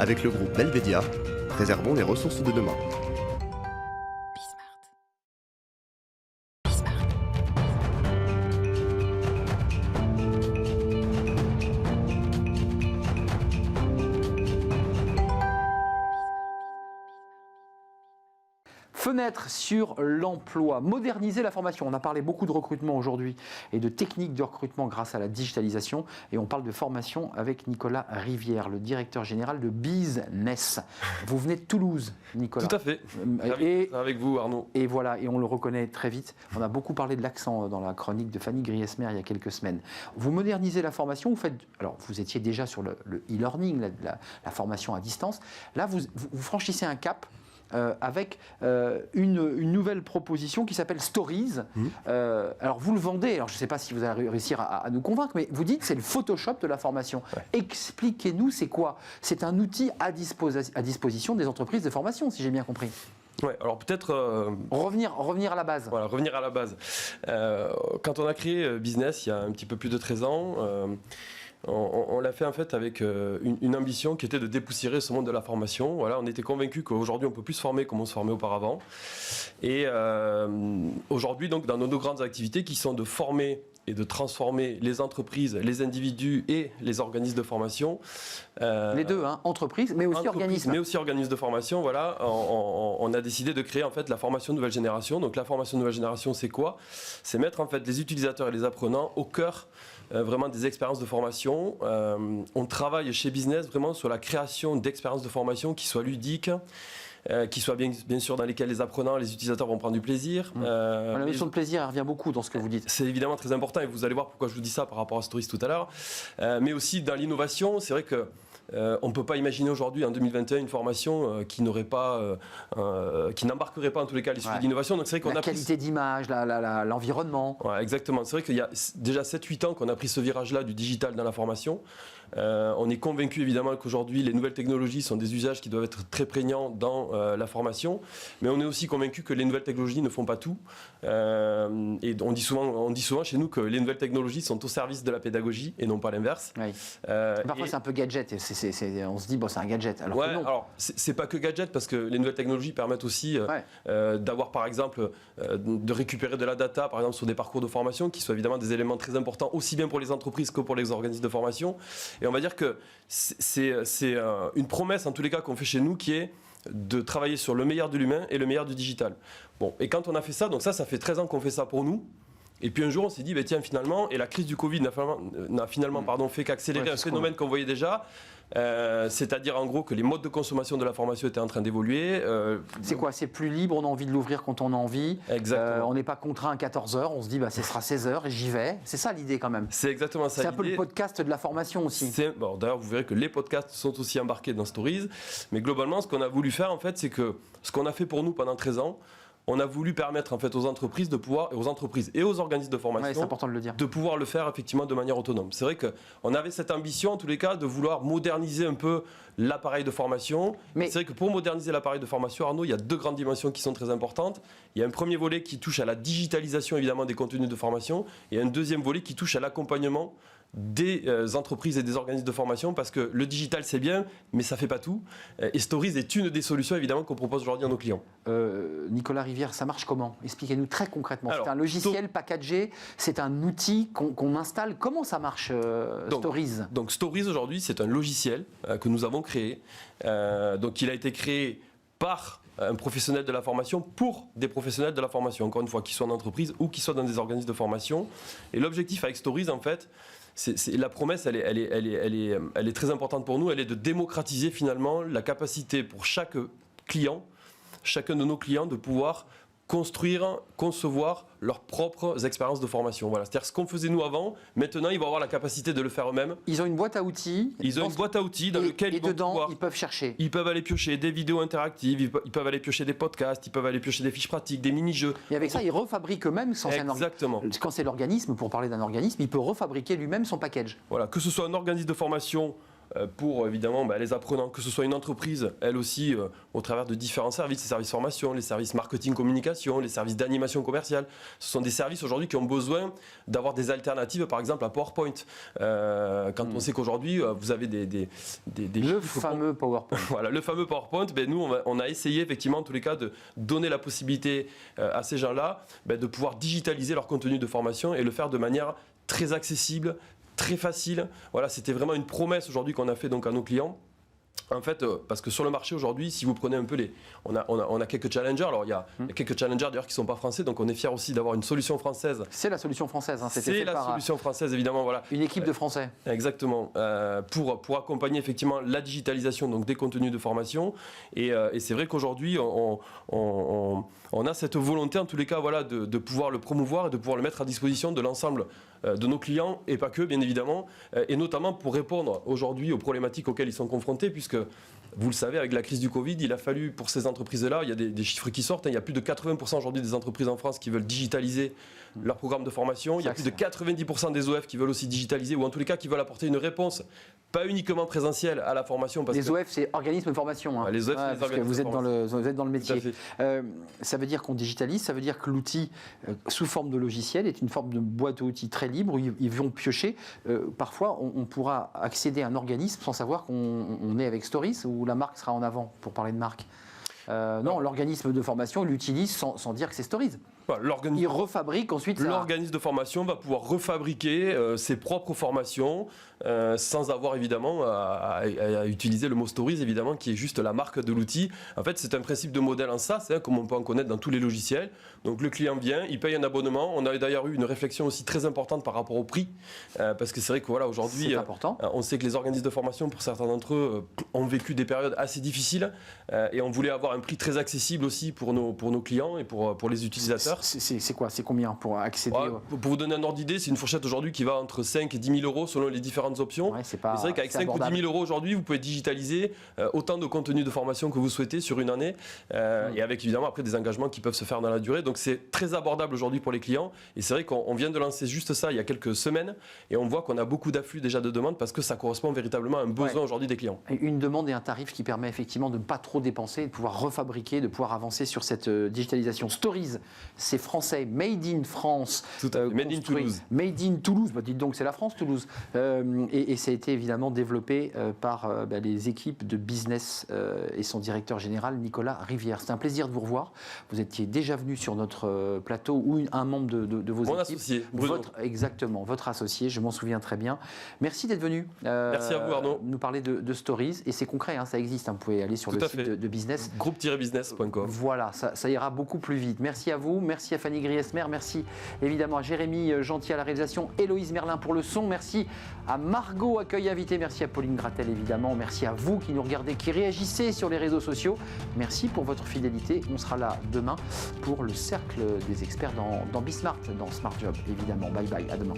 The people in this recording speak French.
Avec le groupe Belvedia, préservons les ressources de demain. Fenêtre sur l'emploi, moderniser la formation. On a parlé beaucoup de recrutement aujourd'hui et de techniques de recrutement grâce à la digitalisation. Et on parle de formation avec Nicolas Rivière, le directeur général de Business. Vous venez de Toulouse, Nicolas. Tout à fait. Avec vous, Arnaud. Et voilà, et on le reconnaît très vite. On a beaucoup parlé de l'accent dans la chronique de Fanny Griesmer il y a quelques semaines. Vous modernisez la formation, alors vous étiez déjà sur le e-learning, la formation à distance. Là, vous franchissez un cap. Avec une nouvelle proposition qui s'appelle Stories. Alors vous le vendez, alors je ne sais pas si vous allez réussir à nous convaincre, mais vous dites que c'est le Photoshop de la formation. Ouais. Expliquez-nous, c'est quoi? C'est un outil à disposition des entreprises de formation, si j'ai bien compris. Ouais, alors peut-être revenir à la base. Voilà, revenir à la base. Quand on a créé Business il y a un petit peu plus de 13 ans, on l'a fait en fait avec une ambition qui était de dépoussiérer ce monde de la formation. Voilà, on était convaincus qu'aujourd'hui on peut plus se former comme on se formait auparavant. Et aujourd'hui, donc, dans nos grandes activités qui sont de former et de transformer les entreprises, les individus et les organismes de formation. Les deux, hein, entreprises, mais aussi organismes. Mais aussi organismes de formation, voilà. On a décidé de créer en fait la formation nouvelle génération. Donc la formation nouvelle génération, c'est quoi? C'est mettre en fait les utilisateurs et les apprenants au cœur vraiment des expériences de formation. On travaille chez Business vraiment sur la création d'expériences de formation qui soient ludiques, qui soient bien sûr dans lesquelles les apprenants, les utilisateurs vont prendre du plaisir. La notion de plaisir, elle revient beaucoup dans ce que vous dites. C'est évidemment très important et vous allez voir pourquoi je vous dis ça par rapport à Stories tout à l'heure. Mais aussi dans l'innovation, c'est vrai que on ne peut pas imaginer aujourd'hui, en 2021, une formation qui n'embarquerait pas en tous les cas les sujets d'innovation. Donc c'est vrai qu'on la qualité d'image, l'environnement. Ouais, exactement. C'est vrai qu'il y a déjà 7-8 ans qu'on a pris ce virage-là du digital dans la formation. On est convaincu évidemment qu'aujourd'hui les nouvelles technologies sont des usages qui doivent être très prégnants dans la formation, mais on est aussi convaincu que les nouvelles technologies ne font pas tout. Et on dit souvent chez nous que les nouvelles technologies sont au service de la pédagogie et non pas l'inverse. Oui. Parfois c'est un peu gadget, on se dit bon c'est un gadget. Alors que non. Alors c'est pas que gadget parce que les nouvelles technologies permettent aussi d'avoir par exemple de récupérer de la data par exemple sur des parcours de formation qui sont évidemment des éléments très importants aussi bien pour les entreprises que pour les organismes de formation. Et on va dire que c'est une promesse en tous les cas qu'on fait chez nous qui est de travailler sur le meilleur de l'humain et le meilleur du digital. Bon, et quand on a fait ça, donc ça fait 13 ans qu'on fait ça pour nous. Et puis un jour on s'est dit, bah, tiens finalement, et la crise du Covid n'a finalement fait qu'accélérer un phénomène qu'on voyait déjà. C'est-à-dire en gros que les modes de consommation de la formation étaient en train d'évoluer. C'est quoi? C'est plus libre, on a envie de l'ouvrir quand on a envie. Exactement. On n'est pas contraint à 14h, on se dit bah, ce sera 16h et j'y vais. C'est ça l'idée quand même. C'est exactement ça. C'est un peu le podcast de la formation aussi. Bon, d'ailleurs, vous verrez que les podcasts sont aussi embarqués dans Stories. Mais globalement, ce qu'on a voulu faire en fait, c'est que ce qu'on a fait pour nous pendant 13 ans, on a voulu permettre en fait aux entreprises et aux organismes de formation, c'est important de le dire, de pouvoir le faire effectivement de manière autonome. C'est vrai qu'on avait cette ambition en tous les cas de vouloir moderniser un peu l'appareil de formation. Mais c'est vrai que pour moderniser l'appareil de formation, Arnaud, il y a deux grandes dimensions qui sont très importantes. Il y a un premier volet qui touche à la digitalisation évidemment des contenus de formation et un deuxième volet qui touche à l'accompagnement des entreprises et des organismes de formation parce que le digital c'est bien mais ça fait pas tout et Stories est une des solutions évidemment qu'on propose aujourd'hui à nos clients. Nicolas Rivière, ça marche comment? Expliquez-nous très concrètement. C'est un logiciel packagé, c'est un outil qu'on installe. Comment ça marche Stories? Donc Stories aujourd'hui c'est un logiciel que nous avons créé. Donc il a été créé par un professionnel de la formation pour des professionnels de la formation, encore une fois, qu'ils soient en entreprise ou qu'ils soient dans des organismes de formation. Et l'objectif avec Stories en fait, la promesse, elle est très importante pour nous. Elle est de démocratiser finalement la capacité pour chaque client, chacun de nos clients, de pouvoir concevoir leurs propres expériences de formation. Voilà. C'est-à-dire ce qu'on faisait nous avant, maintenant ils vont avoir la capacité de le faire eux-mêmes. Ils ont une boîte à outils. Ils ont une boîte à outils dans laquelle ils vont pouvoir, ils peuvent chercher. Ils peuvent aller piocher des vidéos interactives, ils peuvent aller piocher des podcasts, ils peuvent aller piocher des fiches pratiques, des mini-jeux. Et avec ça, ils refabriquent eux-mêmes sans Exactement. Quand c'est l'organisme, pour parler d'un organisme, il peut refabriquer lui-même son package. Voilà, que ce soit un organisme de formation, pour évidemment les apprenants, que ce soit une entreprise, elle aussi, au travers de différents services, les services formation, les services marketing communication, les services d'animation commerciale. Ce sont des services aujourd'hui qui ont besoin d'avoir des alternatives, par exemple à PowerPoint. Quand on sait qu'aujourd'hui, vous avez le fameux PowerPoint. Voilà, le fameux PowerPoint, nous, on a essayé effectivement, en tous les cas, de donner la possibilité à ces gens-là de pouvoir digitaliser leur contenu de formation et le faire de manière très accessible, très facile. Voilà, c'était vraiment une promesse aujourd'hui qu'on a fait donc à nos clients. En fait, parce que sur le marché aujourd'hui, si vous prenez un peu on a quelques challengers. Alors il y a quelques challengers d'ailleurs qui ne sont pas français, donc on est fiers aussi d'avoir une solution française. C'est la solution française. Hein, c'est la solution française évidemment, voilà. Une équipe de Français. Exactement. Pour accompagner effectivement la digitalisation donc des contenus de formation. Et c'est vrai qu'aujourd'hui on a cette volonté en tous les cas, voilà, de pouvoir le promouvoir et de pouvoir le mettre à disposition de l'ensemble de nos clients et pas que, bien évidemment, et notamment pour répondre aujourd'hui aux problématiques auxquelles ils sont confrontés, puisque vous le savez, avec la crise du Covid, il a fallu pour ces entreprises-là, il y a des chiffres qui sortent, il y a plus de 80% aujourd'hui des entreprises en France qui veulent digitaliser leur programme de formation, il y a plus de 90% des OF qui veulent aussi digitaliser, ou en tous les cas qui veulent apporter une réponse, pas uniquement présentielle à la formation. Les OF, c'est organismes de formation. Hein. Les OF, c'est les parce que vous êtes dans le métier. Ça veut dire qu'on digitalise, ça veut dire que l'outil, sous forme de logiciel, est une forme de boîte à outils très libre où ils vont piocher. Parfois, on pourra accéder à un organisme sans savoir qu'on est avec Stories, où la marque sera en avant, pour parler de marque. Non, l'organisme de formation l'utilise sans dire que c'est Stories. Il refabrique ensuite. L'organisme de formation va pouvoir refabriquer ses propres formations sans avoir évidemment à utiliser le mot Stories, évidemment, qui est juste la marque de l'outil. En fait, c'est un principe de modèle en SaaS, comme on peut en connaître dans tous les logiciels. Donc le client vient, il paye un abonnement. On a d'ailleurs eu une réflexion aussi très importante par rapport au prix, parce que c'est vrai que voilà, aujourd'hui, on sait que les organismes de formation, pour certains d'entre eux, ont vécu des périodes assez difficiles, et on voulait avoir un prix très accessible aussi pour nos clients et pour les utilisateurs. C'est quoi? C'est combien pour accéder Pour vous donner un ordre d'idée, c'est une fourchette aujourd'hui qui va entre 5 et 10 000 euros selon les différentes options. C'est vrai qu'avec 5 ou 10 000 euros aujourd'hui, vous pouvez digitaliser autant de contenu de formation que vous souhaitez sur une année, et avec évidemment après des engagements qui peuvent se faire dans la durée. Donc c'est très abordable aujourd'hui pour les clients, et c'est vrai qu'on vient de lancer juste ça il y a quelques semaines, et on voit qu'on a beaucoup d'afflux déjà de demandes parce que ça correspond véritablement à un besoin aujourd'hui des clients. Une demande et un tarif qui permet effectivement de ne pas trop dépenser, de pouvoir refabriquer, de pouvoir avancer sur cette digitalisation. Stories, c'est français, made in France. Made in Toulouse. Made in Toulouse, dites donc c'est la France, Toulouse. Et ça a été évidemment développé par les équipes de business et son directeur général Nicolas Rivière. C'était un plaisir de vous revoir. Vous étiez déjà venu sur notre plateau ou un membre de vos équipes. Mon associé. Exactement, votre associé, je m'en souviens très bien. Merci d'être venu. Merci à vous Arnaud. Nous parler de Stories, et c'est concret, hein, ça existe, hein, vous pouvez aller sur le site de business. Groupe-business.com. Voilà, ça ira beaucoup plus vite. Merci à vous, merci à Fanny Griesmer, merci évidemment à Jérémy Gentil à la réalisation, Héloïse Merlin pour le son, merci à Margot, accueil invité, merci à Pauline Gratel évidemment, merci à vous qui nous regardez, qui réagissez sur les réseaux sociaux, merci pour votre fidélité. On sera là demain pour le cercle des experts dans Bismart, dans Smart Job évidemment. Bye bye, à demain.